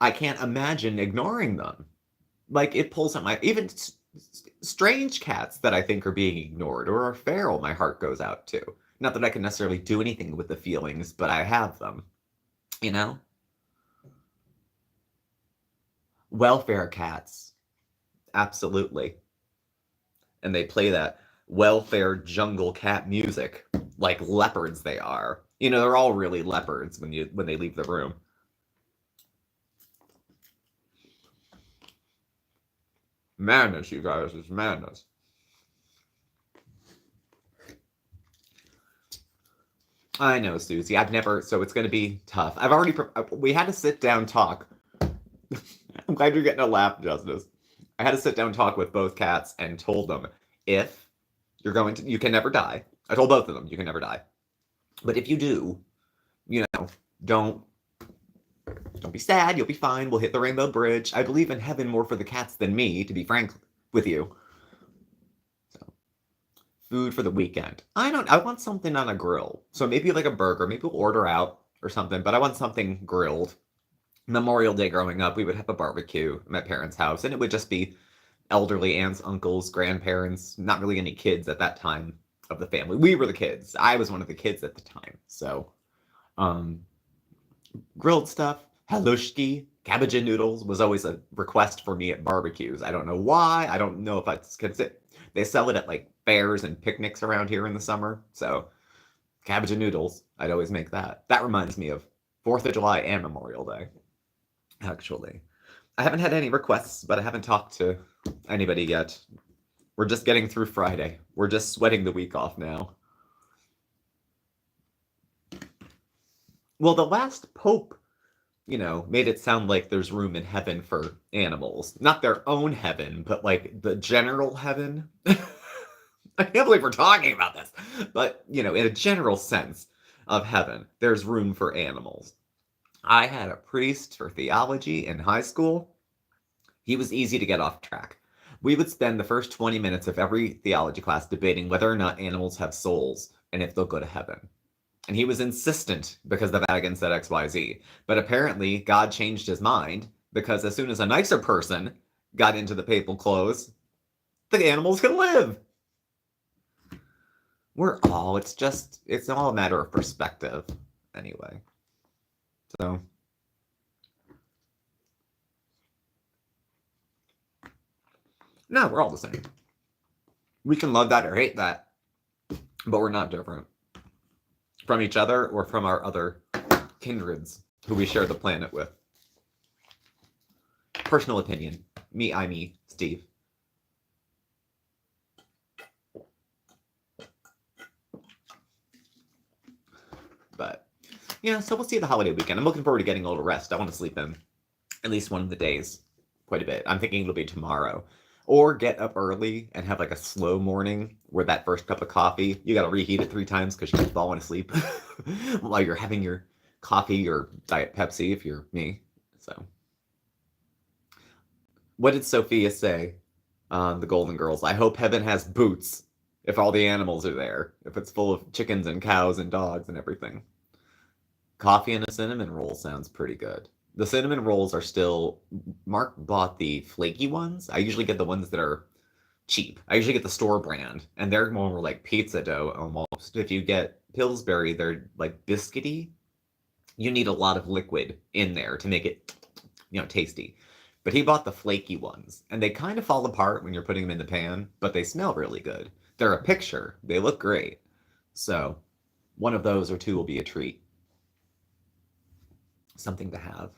I can't imagine ignoring them. Like, it pulls at my... Even strange cats that I think are being ignored or are feral, my heart goes out to. Not that I can necessarily do anything with the feelings, but I have them. You know? Welfare cats. Absolutely. And they play that. welfare jungle cat music, like leopards they are. You know, they're all really leopards when they leave the room. Madness, you guys, it's madness. I know, Susie. So it's going to be tough. We had to sit down talk. I'm glad you're getting a laugh, Justice. I had to sit down talk with both cats and told them, if you can never die. I told both of them, you can never die. But if you do, don't be sad. You'll be fine. We'll hit the rainbow bridge. I believe in heaven more for the cats than me, to be frank with you. So, food for the weekend. I want something on a grill. So maybe like a burger. Maybe we'll order out or something, but I want something grilled. Memorial Day growing up, we would have a barbecue at my parents' house, and it would just be elderly aunts, uncles, grandparents, not really any kids at that time of the family. We were the kids. I was one of the kids at the time. So, grilled stuff, halushki, cabbage and noodles was always a request for me at barbecues. I don't know why. I don't know if it's because they sell it at like fairs and picnics around here in the summer. So, cabbage and noodles, I'd always make that. That reminds me of 4th of July and Memorial Day, actually. I haven't had any requests, but I haven't talked to anybody yet. We're just getting through Friday. We're just sweating the week off now. Well, the last pope, made it sound like there's room in heaven for animals. Not their own heaven, but like the general heaven. I can't believe we're talking about this. But, in a general sense of heaven, there's room for animals. I had a priest for theology in high school. He was easy to get off track. We would spend the first 20 minutes of every theology class debating whether or not animals have souls and if they'll go to heaven. And he was insistent because the Vatican said XYZ. But apparently, God changed his mind because as soon as a nicer person got into the papal clothes, the animals can live. It's all a matter of perspective anyway. So, no, we're all the same. We can love that or hate that, but we're not different from each other or from our other kindreds who we share the planet with. Personal opinion. Me, Steve. But, so we'll see the holiday weekend. I'm looking forward to getting a little rest. I want to sleep in at least one of the days quite a bit. I'm thinking it'll be tomorrow. Or get up early and have like a slow morning where that first cup of coffee, you got to reheat it 3 times because you keep falling asleep while you're having your coffee or Diet Pepsi if you're me. So, what did Sophia say on the Golden Girls? I hope heaven has boots if all the animals are there, if it's full of chickens and cows and dogs and everything. Coffee and a cinnamon roll sounds pretty good. The cinnamon rolls are still... Mark bought the flaky ones. I usually get the ones that are cheap. I usually get the store brand, and they're more like pizza dough almost. If you get Pillsbury, they're like biscuity. You need a lot of liquid in there to make it, tasty. But he bought the flaky ones, and they kind of fall apart when you're putting them in the pan, but they smell really good. They're a picture. They look great. So, one of those or 2 will be a treat. Something to have.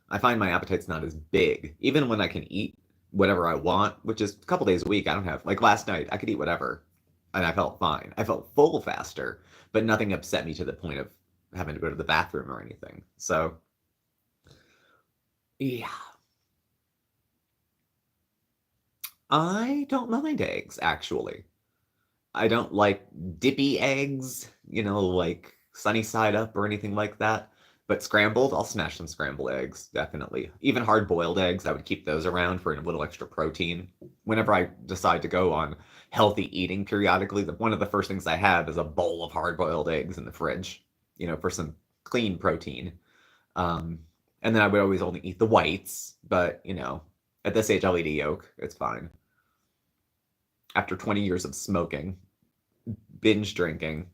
I find my appetite's not as big, even when I can eat whatever I want, which is a couple days a week. I don't have, like last night, I could eat whatever, and I felt fine. I felt full faster, but nothing upset me to the point of having to go to the bathroom or anything. So, yeah. I don't mind eggs, actually. I don't like dippy eggs, like sunny side up or anything like that. But scrambled, I'll smash some scrambled eggs, definitely. Even hard-boiled eggs, I would keep those around for a little extra protein. Whenever I decide to go on healthy eating periodically, one of the first things I have is a bowl of hard-boiled eggs in the fridge, for some clean protein. And then I would always only eat the whites, but, at this age I'll eat a yolk. It's fine. After 20 years of smoking, binge drinking,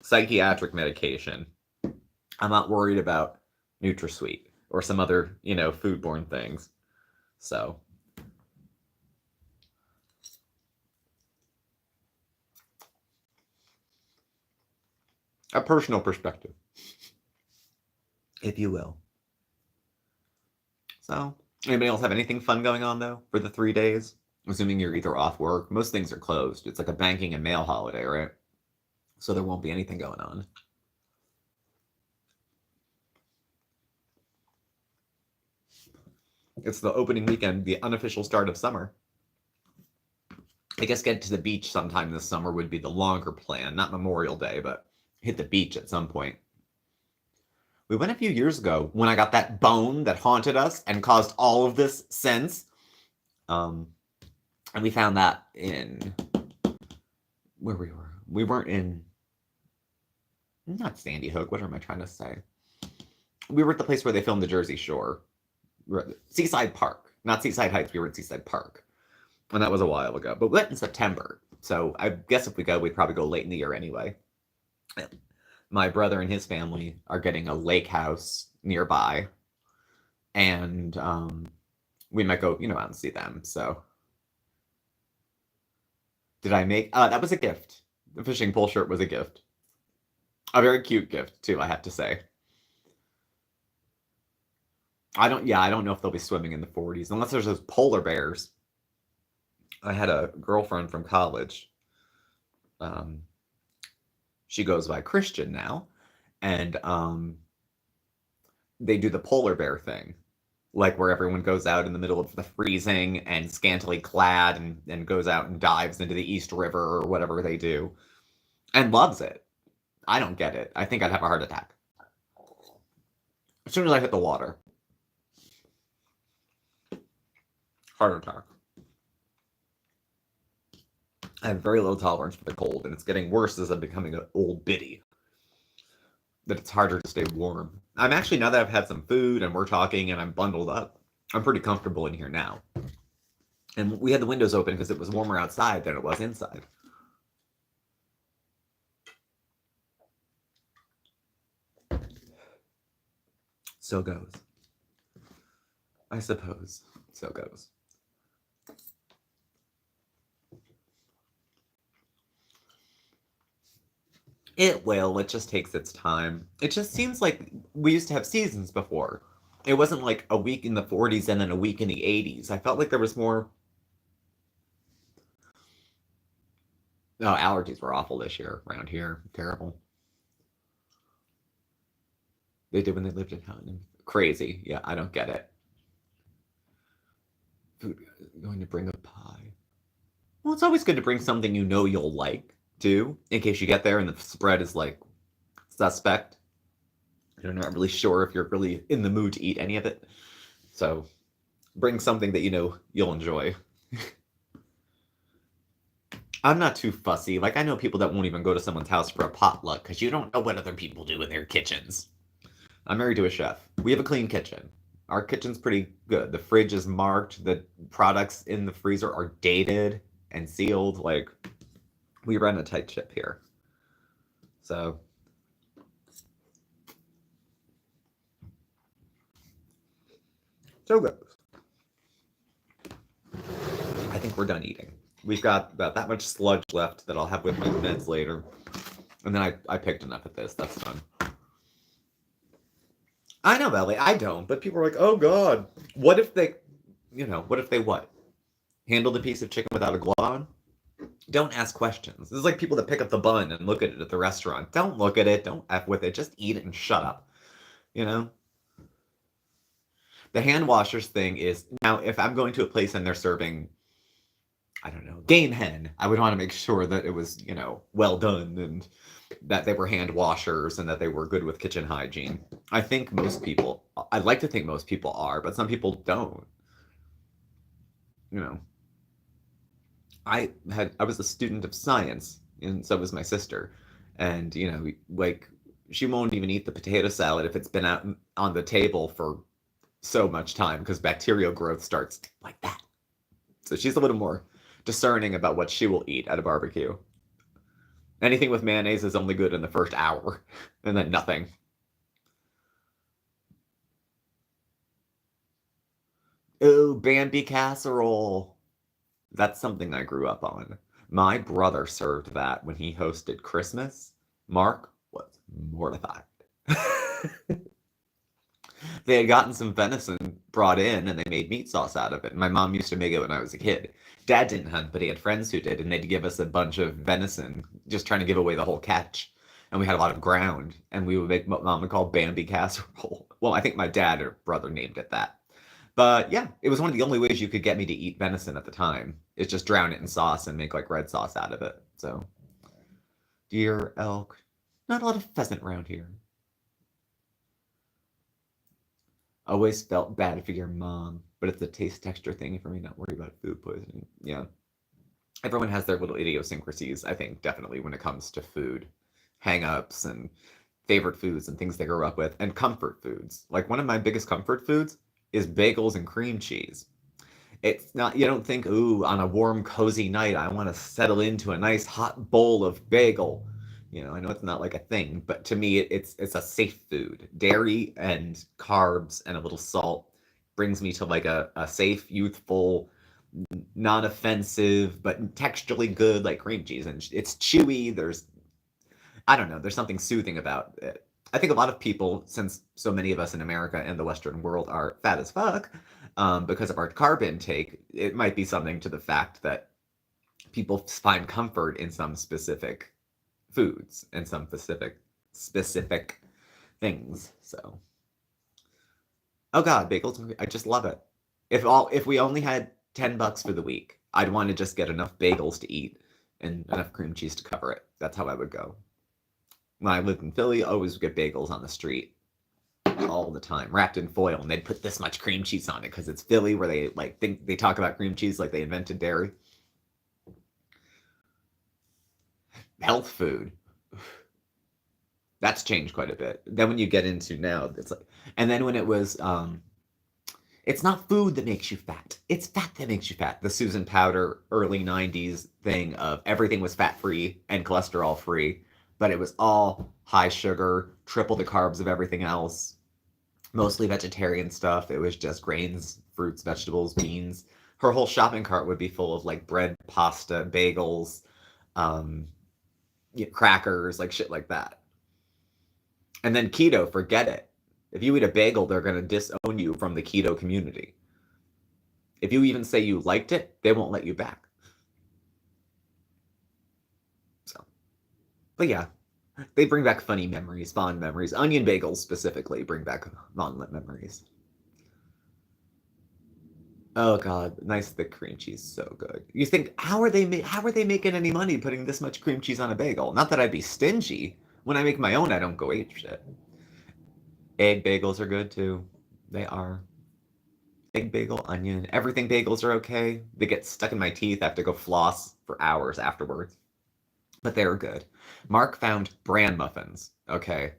psychiatric medication, I'm not worried about NutraSweet or some other, foodborne things. So, A personal perspective, if you will. So, anybody else have anything fun going on, though, for the 3 days? Assuming you're either off work. Most things are closed. It's like a banking and mail holiday, right? So there won't be anything going on. It's the opening weekend, the unofficial start of summer. I guess get to the beach sometime this summer would be the longer plan. Not Memorial Day, but hit the beach at some point. We went a few years ago when I got that bone that haunted us and caused all of this sense. And we found that in where we were. We weren't in, not Sandy Hook. What am I trying to say? We were at the place where they filmed the Jersey Shore. We were at Seaside Park, not Seaside Heights. We were at Seaside Park. And that was a while ago. But we went in September. So I guess if we go, we'd probably go late in the year anyway. My brother and his family are getting a lake house nearby. And we might go, out and see them. So did I make... that was a gift. The fishing pole shirt was a gift. A very cute gift, too, I have to say. I don't know if they'll be swimming in the 40s, unless there's those polar bears. I had a girlfriend from college. She goes by Christian now, and they do the polar bear thing, like where everyone goes out in the middle of the freezing and scantily clad and goes out and dives into the East River or whatever they do, and loves it. I don't get it. I think I'd have a heart attack as soon as I hit the water. Heart attack. I have very low tolerance for the cold, and it's getting worse as I'm becoming an old biddy. That it's harder to stay warm. I'm actually, now that I've had some food and we're talking and I'm bundled up, I'm pretty comfortable in here now. And we had the windows open because it was warmer outside than it was inside. So goes. I suppose. So goes. It will. It just takes its time. It just seems like we used to have seasons before. It wasn't like a week in the 40s and then a week in the 80s. I felt like there was more... Oh, allergies were awful this year around here. Terrible. They did when they lived in Houghton. Crazy. Yeah, I don't get it. Food, going to bring a pie. Well, it's always good to bring something you know you'll like, too, in case you get there and the spread is, like, suspect. You're not really sure if you're really in the mood to eat any of it. So, bring something that you know you'll enjoy. I'm not too fussy. Like, I know people that won't even go to someone's house for a potluck because you don't know what other people do in their kitchens. I'm married to a chef. We have a clean kitchen. Our kitchen's pretty good. The fridge is marked. The products in the freezer are dated and sealed. Like, we run a tight ship here. So, good. I think we're done eating. We've got about that much sludge left that I'll have with my meds later. And then I picked enough of this. That's done. I know, Belly. I don't. But people are like, oh, God. What if they, what? Handle the piece of chicken without a glove on? Don't ask questions. This is like people that pick up the bun and look at it at the restaurant. Don't look at it. Don't F with it. Just eat it and shut up. The hand washers thing is, now, if I'm going to a place and they're serving, I don't know, game hen, I would want to make sure that it was, well done and that they were hand washers and that they were good with kitchen hygiene. I'd like to think most people are, but some people don't. I was a student of science, and so was my sister. And, like, she won't even eat the potato salad if it's been out on the table for so much time because bacterial growth starts like that. So she's a little more discerning about what she will eat at a barbecue. Anything with mayonnaise is only good in the first hour, and then nothing. Oh, Bambi Casserole. That's something I grew up on. My brother served that when he hosted Christmas. Mark was mortified. They had gotten some venison brought in and they made meat sauce out of it. My mom used to make it when I was a kid. Dad didn't hunt, but he had friends who did, and they'd give us a bunch of venison, just trying to give away the whole catch. And we had a lot of ground, and we would make what mom would call Bambi Casserole. Well, I think my dad or brother named it that. But yeah, it was one of the only ways you could get me to eat venison at the time. Is just drown it in sauce and make like red sauce out of it. So, deer, elk, not a lot of pheasant around here. Always felt bad for your mom, but it's a taste texture thing for me, not worry about food poisoning. Yeah. Everyone has their little idiosyncrasies, I think, definitely when it comes to food. Hang-ups and favorite foods and things they grew up with, and comfort foods. Like one of my biggest comfort foods is bagels and cream cheese. It's not, you don't think, ooh, on a warm, cozy night, I want to settle into a nice hot bowl of bagel. You know, I know it's not like a thing, but to me, it's a safe food. Dairy and carbs and a little salt brings me to like a safe, youthful, non-offensive, but texturally good, like cream cheese. And it's chewy. I don't know, there's something soothing about it. I think a lot of people, since so many of us in America and the Western world are fat as fuck, because of our carb intake, it might be something to the fact that people find comfort in some specific foods and some specific things. So, oh god, bagels! I just love it. If we only had $10 for the week, I'd want to just get enough bagels to eat and enough cream cheese to cover it. That's how I would go. When I lived in Philly, I always would get bagels on the street all the time, wrapped in foil, and they'd put this much cream cheese on it because it's Philly, where they like think they talk about cream cheese like they invented dairy. Health food. That's changed quite a bit. Then when you get into now, it's like, and then when it was, it's not food that makes you fat. It's fat that makes you fat. The Susan Powter early 90s thing of everything was fat-free and cholesterol-free, but it was all high sugar, triple the carbs of everything else, mostly vegetarian stuff. It was just grains, fruits, vegetables, beans. Her whole shopping cart would be full of like bread, pasta, bagels, crackers, like shit like that. And then keto, forget it. If you eat a bagel, they're going to disown you from the keto community. If you even say you liked it, they won't let you back. So, but yeah, they bring back funny memories, fond memories. Onion bagels specifically bring back fond memories. Oh god, nice thick cream cheese, so good. You think, how are they making any money putting this much cream cheese on a bagel? Not that I'd be stingy. When I make my own, I don't go ape shit. Egg bagels are good too. They are. Egg bagel, onion, everything bagels are okay. They get stuck in my teeth. I have to go floss for hours afterwards. But they're good. Mark found bran muffins. Okay.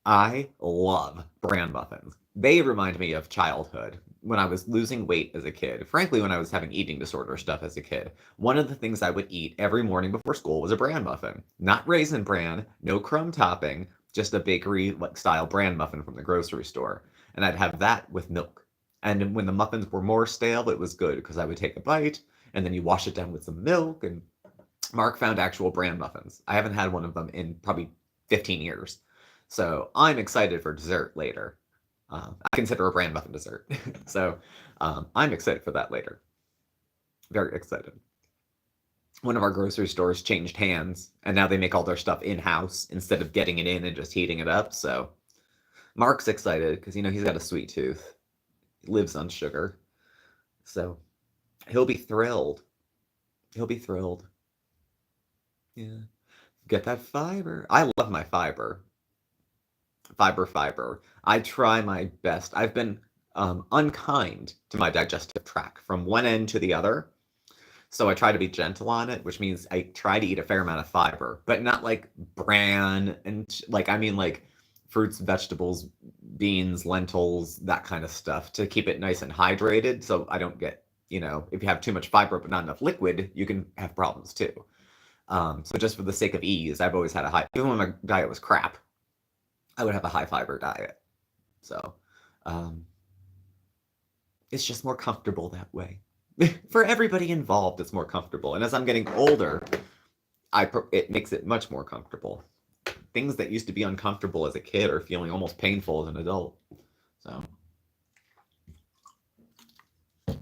I love bran muffins. They remind me of childhood, when I was losing weight as a kid. Frankly, when I was having eating disorder stuff as a kid. One of the things I would eat every morning before school was a bran muffin. Not raisin bran, no crumb topping, just a bakery style bran muffin from the grocery store. And I'd have that with milk. And when the muffins were more stale, it was good because I would take a bite and then you wash it down with some milk. And Mark found actual bran muffins. I haven't had one of them in probably 15 years. So I'm excited for dessert later. I consider a bran muffin dessert. So I'm excited for that later. Very excited. One of our grocery stores changed hands, and now they make all their stuff in-house instead of getting it in and just heating it up. So Mark's excited because, he's got a sweet tooth. He lives on sugar. So he'll be thrilled. He'll be thrilled. Yeah. Get that fiber. I love my fiber. Fiber. I try my best. I've been unkind to my digestive tract from one end to the other. So I try to be gentle on it, which means I try to eat a fair amount of fiber, but not like bran and like fruits, vegetables, beans, lentils, that kind of stuff to keep it nice and hydrated. So I don't get, if you have too much fiber but not enough liquid, you can have problems too. So just for the sake of ease, I've always had even when my diet was crap, I would have a high fiber diet. So it's just more comfortable that way. For everybody involved, it's more comfortable. And as I'm getting older, it makes it much more comfortable. things that used to be uncomfortable as a kid are feeling almost painful as an adult. So,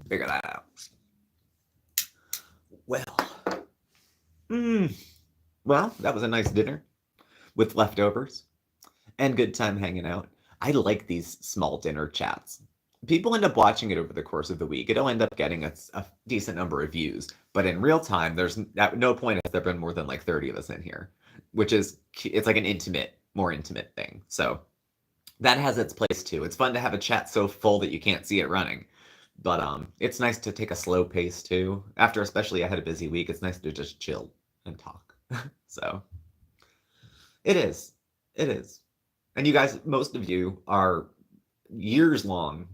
figure that out. Well, well, that was a nice dinner with leftovers and good time hanging out. I like these small dinner chats. People end up watching it over the course of the week. It'll end up getting a decent number of views, but in real time, there's at no point has there been more than like 30 of us in here, which is it's like an more intimate thing. So that has its place too. It's fun to have a chat so full that you can't see it running, but it's nice to take a slow pace too. After especially I had a busy week, it's nice to just chill and talk. So it is, it is. And you guys, most of you are years long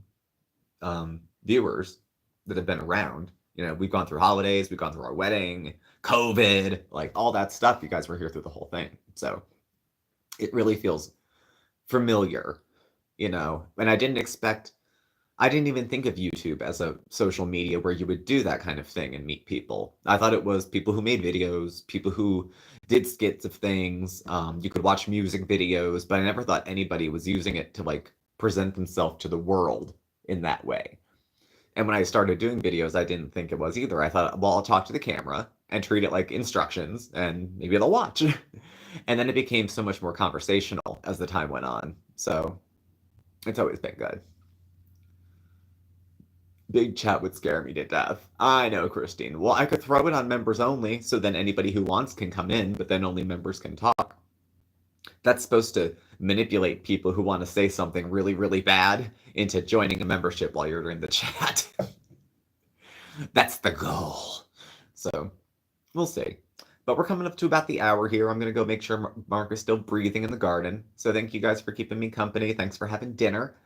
viewers that have been around. You know, we've gone through holidays, we've gone through our wedding, COVID, like all that stuff. You guys were here through the whole thing. So it really feels familiar, you know. And I didn't even think of YouTube as a social media where you would do that kind of thing and meet people. I thought it was people who made videos, people who did skits of things. You could watch music videos, but I never thought anybody was using it to like present themselves to the world in that way. And when I started doing videos, I didn't think it was either. I thought, well, I'll talk to the camera and treat it like instructions and maybe they'll watch. And then it became so much more conversational as the time went on. So it's always been good. Big chat would scare me to death. I know, Christine. Well, I could throw it on members only, so then anybody who wants can come in, but then only members can talk. That's supposed to manipulate people who want to say something really, really bad into joining a membership while you're in the chat. That's the goal. So, we'll see. But we're coming up to about the hour here. I'm going to go make sure Mark is still breathing in the garden. So thank you guys for keeping me company. Thanks for having dinner.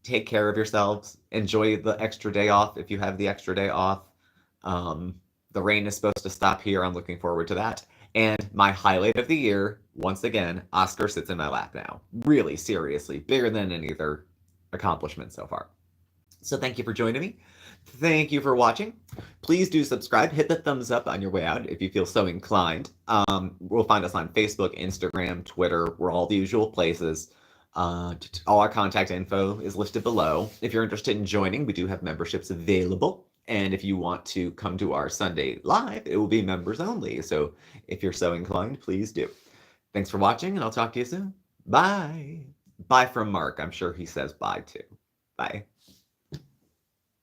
Take care of yourselves. Enjoy the extra day off if you have the extra day off. The rain is supposed to stop here. I'm looking forward to that. And my highlight of the year, once again, Oscar sits in my lap now. Really, seriously, bigger than any other accomplishment so far. So thank you for joining me. Thank you for watching. Please do subscribe. Hit the thumbs up on your way out if you feel so inclined. We'll find us on Facebook, Instagram, Twitter. We're all the usual places. All our contact info is listed below. If you're interested in joining, we do have memberships available. And if you want to come to our Sunday live, it will be members only. So if you're so inclined, please do. Thanks for watching, and I'll talk to you soon. Bye. Bye from Mark. I'm sure he says bye too. Bye.